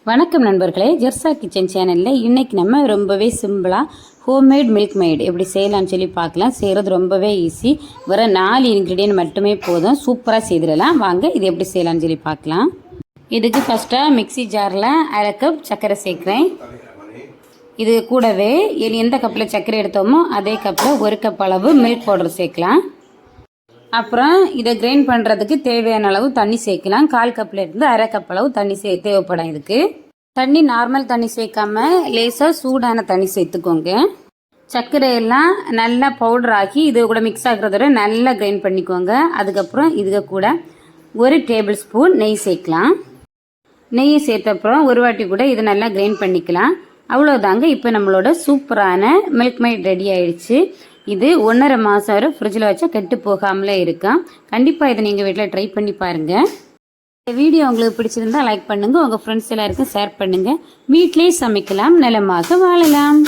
வணக்கம் நண்பர்களே, ஜெர்சா கிச்சன் சேனலில் இன்றைக்கி நம்ம ரொம்பவே சிம்பிளாக ஹோம்மேட் மில்க் மெய்ட் எப்படி செய்யலாம்னு சொல்லி பார்க்கலாம். செய்கிறது ரொம்பவே ஈஸி. வர 4 இன்க்ரீடியன்ட் மட்டுமே போதும், சூப்பராக செய்திடலாம். வாங்க இது எப்படி செய்யலாம்னு சொல்லி பார்க்கலாம். இதுக்கு ஃபஸ்ட்டாக மிக்சி ஜாரில் 1/2 கப் சர்க்கரை சேர்க்குறேன். இது கூடவே எந்த கப்பில் சர்க்கரை எடுத்தோமோ அதே கப்பில் 1 கப் அளவு மில்க் பவுடர் சேர்க்கலாம். அப்புறம் இதை கிரைண்ட் பண்ணுறதுக்கு தேவையான அளவு தண்ணி சேர்க்கலாம். 1/4 கப்பில் இருந்து 1/2 கப் அளவு தண்ணி தேவைப்படும். இதுக்கு தண்ணி நார்மல் தண்ணி சேர்க்காம லேசாக சூடான தண்ணி சேர்த்துக்கோங்க. சர்க்கரையெல்லாம் நல்லா பவுடர் ஆக்கி இது கூட மிக்ஸ் ஆகுறதோட நல்லா கிரைண்ட் பண்ணிக்கோங்க. அதுக்கப்புறம் இதுக்கு கூட 1 டேபிள் ஸ்பூன் நெய் சேர்க்கலாம். நெய்யை சேர்த்தப்புறம் ஒரு வாட்டி கூட இது நல்லா கிரைண்ட் பண்ணிக்கலாம். அவ்வளோதாங்க. இப்போ நம்மளோட சூப்பரான மில்க் மெய்ட் ரெடி ஆயிடுச்சு. இது 1.5 மாதம் வரை ஃப்ரிட்ஜில் வச்சா கெட்டு போகாமலே இருக்கும். கண்டிப்பாக இதை நீங்கள் வீட்டில் ட்ரை பண்ணி பாருங்கள். இந்த வீடியோ உங்களுக்கு பிடிச்சிருந்தா லைக் பண்ணுங்கள், உங்கள் ஃப்ரெண்ட்ஸ் எல்லாருக்கும் ஷேர் பண்ணுங்கள். வீட்டிலே சமைக்கலாம், நலமாக வாழலாம்.